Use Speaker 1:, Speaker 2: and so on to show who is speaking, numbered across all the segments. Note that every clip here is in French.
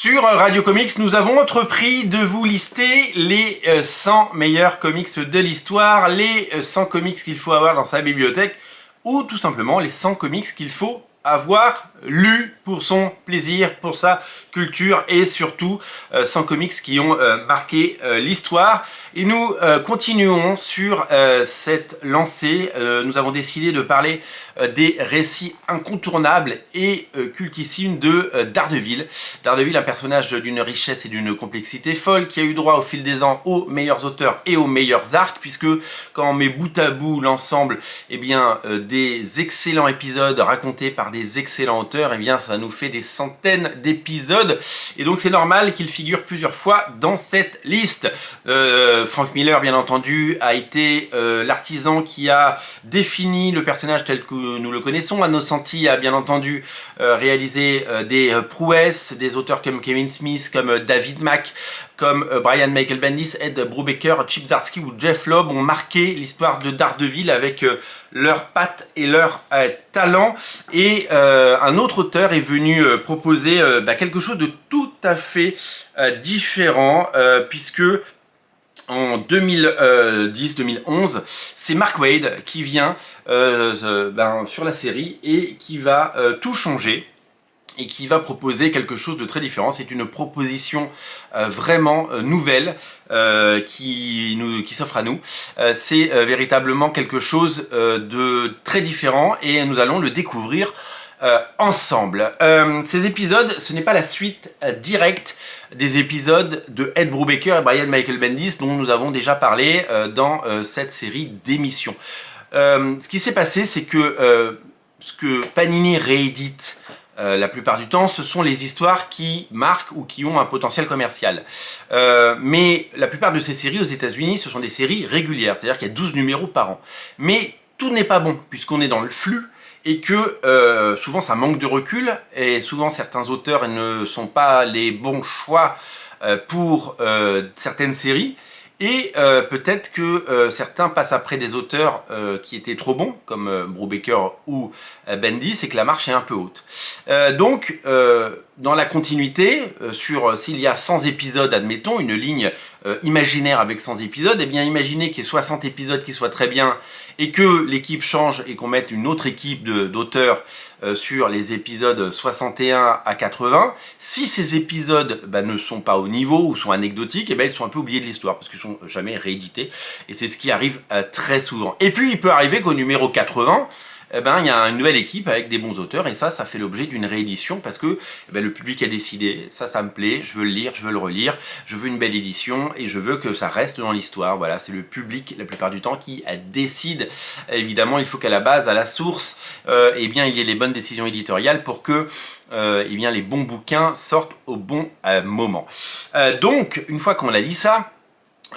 Speaker 1: Sur Radio Comics, nous avons entrepris de vous lister les 100 meilleurs comics de l'histoire, les 100 comics qu'il faut avoir dans sa bibliothèque, ou tout simplement les 100 comics qu'il faut avoir lu pour son plaisir, pour sa culture, et surtout 100 comics qui ont marqué l'histoire. Et nous continuons sur cette lancée. Nous avons décidé de parler des récits incontournables et cultissimes de Daredevil. Daredevil, un personnage d'une richesse et d'une complexité folle qui a eu droit au fil des ans aux meilleurs auteurs et aux meilleurs arcs, puisque quand on met bout à bout l'ensemble des excellents épisodes racontés par des excellents auteurs, ça nous fait des centaines d'épisodes, et donc c'est normal qu'il figure plusieurs fois dans cette liste. Frank Miller, bien entendu, a été l'artisan qui a défini le personnage tel que nous le connaissons. Anno Santi a bien entendu réalisé des prouesses, des auteurs comme Kevin Smith, comme David Mack, comme Brian Michael Bendis, Ed Brubaker, Chip Zdarsky ou Jeff Loeb ont marqué l'histoire de Daredevil avec leurs pattes et leur talent. Et un autre auteur est venu proposer quelque chose de tout à fait différent, puisque en 2010-2011, c'est Mark Waid qui vient sur la série et qui va tout changer et qui va proposer quelque chose de très différent. C'est une proposition vraiment nouvelle qui s'offre à nous. C'est véritablement quelque chose de très différent et nous allons le découvrir ensemble. Ces épisodes, ce n'est pas la suite directe des épisodes de Ed Brubaker et Brian Michael Bendis dont nous avons déjà parlé dans cette série d'émissions. Ce qui s'est passé, c'est que ce que Panini réédite la plupart du temps, ce sont les histoires qui marquent ou qui ont un potentiel commercial. Mais la plupart de ces séries aux États-Unis, ce sont des séries régulières, c'est-à-dire qu'il y a 12 numéros par an. Mais tout n'est pas bon, puisqu'on est dans le flux, et que souvent ça manque de recul, et souvent certains auteurs ne sont pas les bons choix pour certaines séries, et peut-être que certains passent après des auteurs qui étaient trop bons, comme Brubaker ou Bendis, et que la marche est un peu haute. Donc, dans la continuité, s'il y a 100 épisodes, admettons, une ligne imaginaire avec 100 épisodes, imaginez qu'il y ait 60 épisodes qui soient très bien, et que l'équipe change et qu'on mette une autre équipe d'auteurs sur les épisodes 61 à 80. Si ces épisodes ne sont pas au niveau ou sont anecdotiques, ils sont un peu oubliés de l'histoire parce qu'ils ne sont jamais réédités. Et c'est ce qui arrive très souvent. Et puis il peut arriver qu'au numéro 80, il y a une nouvelle équipe avec des bons auteurs, et ça fait l'objet d'une réédition parce que le public a décidé, ça me plaît, je veux le lire, je veux le relire, je veux une belle édition et je veux que ça reste dans l'histoire. Voilà, c'est le public la plupart du temps qui décide. Évidemment, il faut qu'à la base, à la source, il y ait les bonnes décisions éditoriales pour que les bons bouquins sortent au bon moment. Donc, une fois qu'on a dit ça,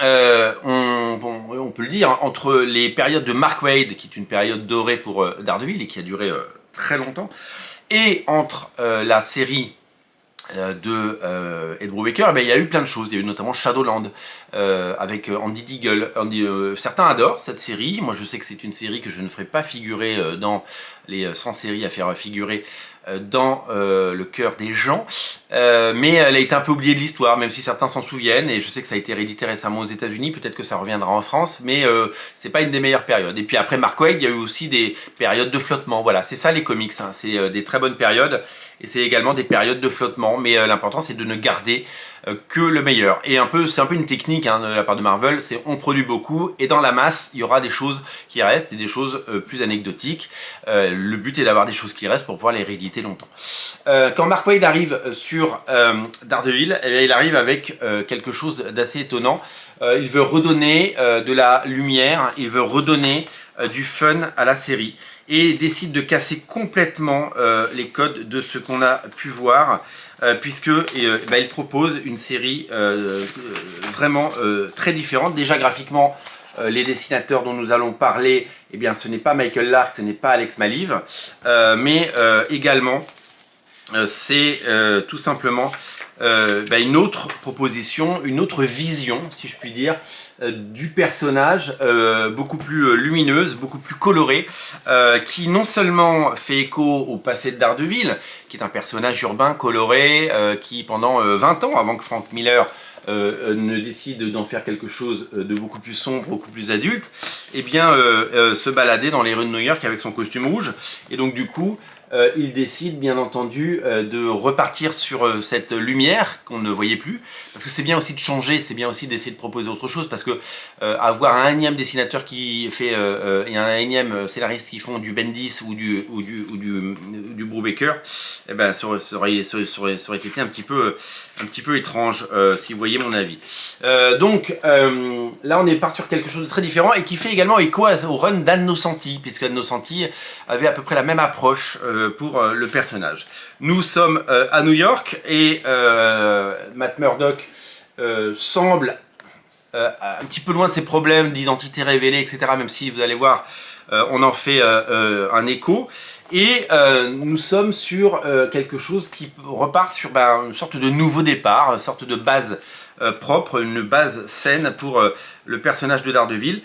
Speaker 1: on peut le dire, entre les périodes de Mark Waid, qui est une période dorée pour Daredevil et qui a duré très longtemps, et entre la série de Ed Brubaker, il y a eu plein de choses. Il y a eu notamment Shadowland avec Andy Deagle. Certains adorent cette série. Moi, je sais que c'est une série que je ne ferai pas figurer dans les 100 séries à faire figurer dans le cœur des gens, mais elle a été un peu oubliée de l'histoire, même si certains s'en souviennent, et je sais que ça a été réédité récemment aux États-Unis, peut-être que ça reviendra en France, mais c'est pas une des meilleures périodes. Et puis après Mark Waid, il y a eu aussi des périodes de flottement. Voilà, c'est ça les comics, hein. C'est des très bonnes périodes, et c'est également des périodes de flottement, mais l'important c'est de ne garder que le meilleur. Et c'est un peu une technique de la part de Marvel, c'est on produit beaucoup, et dans la masse, il y aura des choses qui restent, et des choses plus anecdotiques. Le but est d'avoir des choses qui restent pour pouvoir les rééditer longtemps. Quand Mark Waid arrive sur Daredevil, il arrive avec quelque chose d'assez étonnant. Il veut redonner de la lumière, il veut redonner du fun à la série, et décide de casser complètement les codes de ce qu'on a pu voir, puisque il propose une série vraiment très différente. Déjà graphiquement, les dessinateurs dont nous allons parler, ce n'est pas Michael Lark, ce n'est pas Alex Maliv, mais également c'est tout simplement une autre proposition, une autre vision, si je puis dire, du personnage, beaucoup plus lumineuse, beaucoup plus colorée, qui non seulement fait écho au passé de Daredevil, qui est un personnage urbain coloré, qui pendant 20 ans, avant que Frank Miller ne décide d'en faire quelque chose de beaucoup plus sombre, beaucoup plus adulte, eh bien se balader dans les rues de New York avec son costume rouge. Et donc du coup, il décide bien entendu de repartir sur cette lumière qu'on ne voyait plus, parce que c'est bien aussi de changer, c'est bien aussi d'essayer de proposer autre chose, parce que avoir un énième dessinateur qui fait et un énième scénariste qui font du Bendis ou du Brubaker, eh ben, ça aurait été un petit peu étrange, si vous voyez mon avis. Donc là on est parti sur quelque chose de très différent et qui fait également écho au run d'Anne Nocenti, puisque Anne Nocenti avait à peu près la même approche pour le personnage. Nous sommes à New York et Matt Murdock semble un petit peu loin de ses problèmes d'identité révélée, etc. Même si vous allez voir, on en fait un écho. Et nous sommes sur quelque chose qui repart sur une sorte de nouveau départ, une sorte de base propre, une base saine pour le personnage de Daredevil,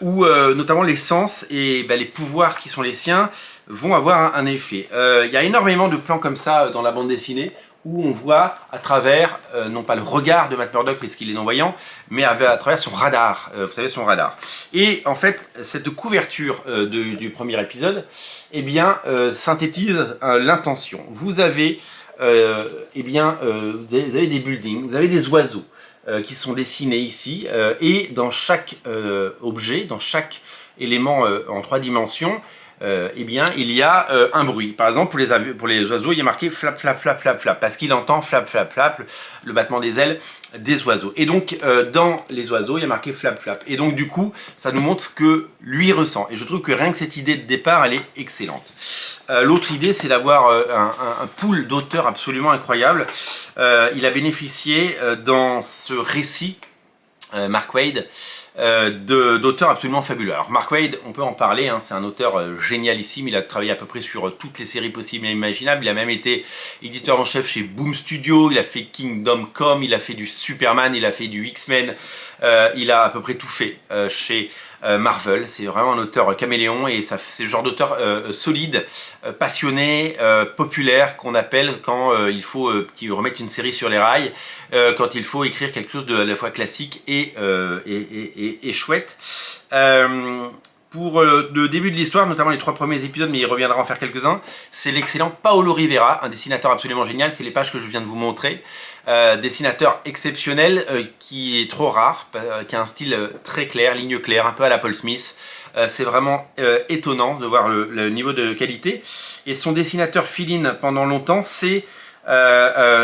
Speaker 1: où notamment les sens et les pouvoirs qui sont les siens vont avoir un effet. Il y a énormément de plans comme ça dans la bande dessinée, où on voit à travers, non pas le regard de Matt Murdock parce qu'il est non-voyant, mais à travers son radar, vous savez, son radar. Et en fait, cette couverture du premier épisode, eh bien, synthétise l'intention. Vous avez, vous avez des buildings, vous avez des oiseaux qui sont dessinés ici, et dans chaque objet, dans chaque élément en 3 dimensions, eh bien, il y a un bruit. Par exemple, pour les oiseaux, il y a marqué flap, flap, flap, flap, flap, parce qu'il entend flap, flap, flap, le battement des ailes des oiseaux. Et donc, dans les oiseaux, il y a marqué flap, flap. Et donc, du coup, ça nous montre ce que lui ressent. Et je trouve que rien que cette idée de départ, elle est excellente. L'autre idée, c'est d'avoir un pool d'auteurs absolument incroyable. Il a bénéficié dans ce récit, Mark Waid, d'auteurs absolument fabuleux. Alors Mark Waid, on peut en parler, hein, c'est un auteur génialissime, il a travaillé à peu près sur toutes les séries possibles et imaginables, il a même été éditeur en chef chez Boom Studio, il a fait Kingdom Come, il a fait du Superman, il a fait du X-Men, il a à peu près tout fait chez Marvel. C'est vraiment un auteur caméléon et c'est le genre d'auteur solide, passionné, populaire qu'on appelle quand il faut qu'il remette une série sur les rails, quand il faut écrire quelque chose de à la fois classique et chouette. Pour le début de l'histoire, notamment les 3 premiers épisodes, mais il reviendra en faire quelques-uns, c'est l'excellent Paolo Rivera, un dessinateur absolument génial, c'est les pages que je viens de vous montrer. Dessinateur exceptionnel, qui est trop rare, qui a un style très clair, ligne claire, un peu à la Paul Smith. C'est vraiment étonnant de voir le niveau de qualité. Et son dessinateur fill-in pendant longtemps, c'est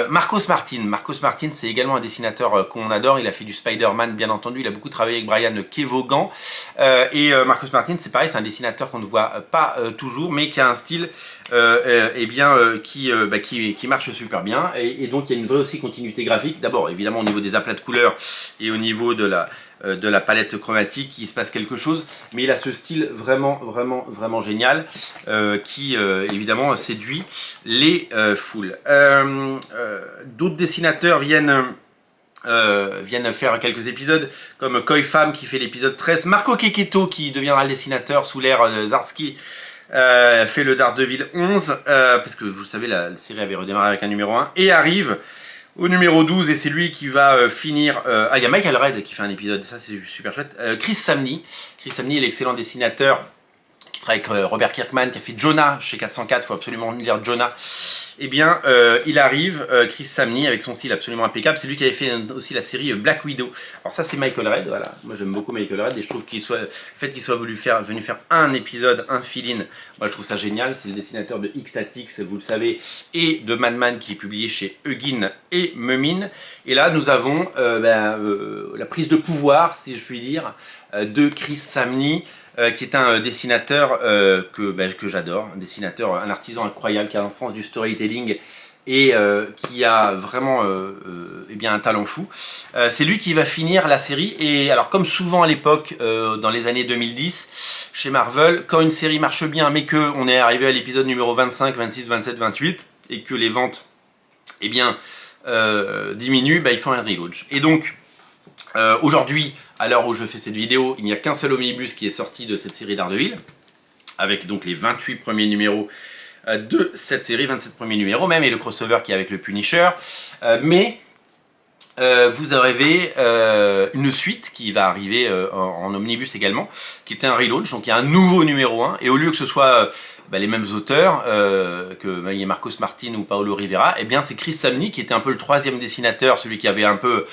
Speaker 1: Marcos Martin. Marcos Martin, c'est également un dessinateur qu'on adore. Il a fait du Spider-Man, bien entendu. Il a beaucoup travaillé avec Brian Kevogan. Marcos Martin, c'est pareil, c'est un dessinateur qu'on ne voit pas toujours, mais qui a un style qui marche super bien. Et donc, il y a une vraie aussi continuité graphique. D'abord, évidemment, au niveau des aplats de couleurs et au niveau de la palette chromatique, il se passe quelque chose, mais il a ce style vraiment, vraiment, vraiment génial qui, évidemment, séduit les foules. D'autres dessinateurs viennent faire quelques épisodes, comme Koi Pham qui fait l'épisode 13, Marco Checchetto qui deviendra le dessinateur sous l'ère Zdarsky, fait le Daredevil 11, parce que vous savez, la série avait redémarré avec un numéro 1, et arrive au numéro 12, et c'est lui qui va finir... il y a Michael Red qui fait un épisode, ça c'est super chouette. Chris Samnee est l'excellent dessinateur qui travaille avec Robert Kirkman, qui a fait Jonah chez 404, il faut absolument lire Jonah. Eh bien, il arrive, Chris Samnee, avec son style absolument impeccable. C'est lui qui avait fait aussi la série Black Widow. Alors ça, c'est Michael Red, voilà. Moi, j'aime beaucoup Michael Red, et je trouve le fait qu'il soit venu faire un épisode, un fill-in, moi, je trouve ça génial. C'est le dessinateur de X-Statix, vous le savez, et de Madman, qui est publié chez Huggin et Mumin. Et là, nous avons la prise de pouvoir, si je puis dire, de Chris Samnee, qui est un dessinateur que j'adore, un artisan incroyable, qui a un sens du storytelling et qui a vraiment un talent fou. C'est lui qui va finir la série, et alors comme souvent à l'époque, dans les années 2010, chez Marvel, quand une série marche bien, mais qu'on est arrivé à l'épisode numéro 25, 26, 27, 28, et que les ventes diminue, bah, ils font un relaunch. Et donc, aujourd'hui, à l'heure où je fais cette vidéo, il n'y a qu'un seul omnibus qui est sorti de cette série Daredevil, avec donc les 28 premiers numéros de cette série, 27 premiers numéros même, et le crossover qui est avec le Punisher. Mais vous avez une suite qui va arriver en omnibus également, qui était un relaunch, donc il y a un nouveau numéro 1, et au lieu que ce soit les mêmes auteurs, que il y ait Marcos Martin ou Paolo Rivera, eh bien c'est Chris Samnee qui était un peu le troisième dessinateur, celui qui avait un peu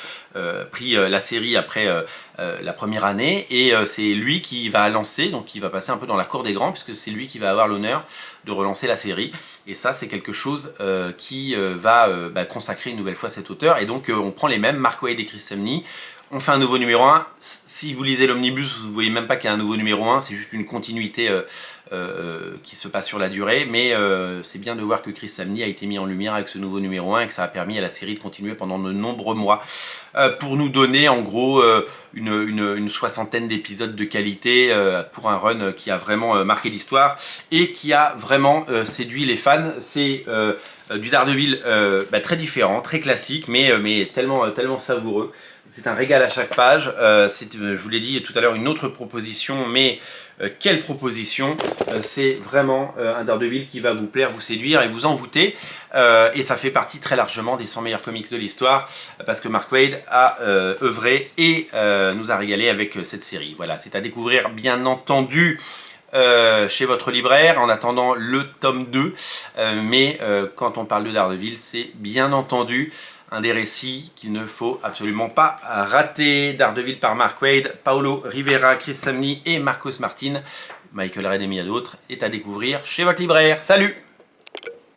Speaker 1: pris la série après la première année, et c'est lui qui va lancer, donc qui va passer un peu dans la cour des grands, puisque c'est lui qui va avoir l'honneur de relancer la série, et ça c'est quelque chose qui va consacrer une nouvelle fois cet auteur, et donc on prend les mêmes, Mark Waid et Chris Samnee. On fait un nouveau numéro 1. Si vous lisez l'omnibus, vous ne voyez même pas qu'il y a un nouveau numéro 1, c'est juste une continuité qui se passe sur la durée, mais c'est bien de voir que Chris Samnee a été mis en lumière avec ce nouveau numéro 1 et que ça a permis à la série de continuer pendant de nombreux mois pour nous donner en gros une soixantaine d'épisodes de qualité pour un run qui a vraiment marqué l'histoire et qui a vraiment séduit les fans. C'est du Daredevil très différent, très classique, mais tellement savoureux. C'est un régal à chaque page. Je vous l'ai dit tout à l'heure, une autre proposition, mais quelle proposition! C'est vraiment un Daredevil qui va vous plaire, vous séduire et vous envoûter. Et ça fait partie très largement des 100 meilleurs comics de l'histoire, parce que Mark Waid a œuvré et nous a régalé avec cette série. Voilà, c'est à découvrir bien entendu chez votre libraire en attendant le tome 2, mais quand on parle de Daredevil, c'est bien entendu un des récits qu'il ne faut absolument pas rater. Daredevil par Mark Waid, Paolo Rivera, Chris Samnee et Marcos Martin, Michael Red et bien d'autres, est à découvrir chez votre libraire. Salut!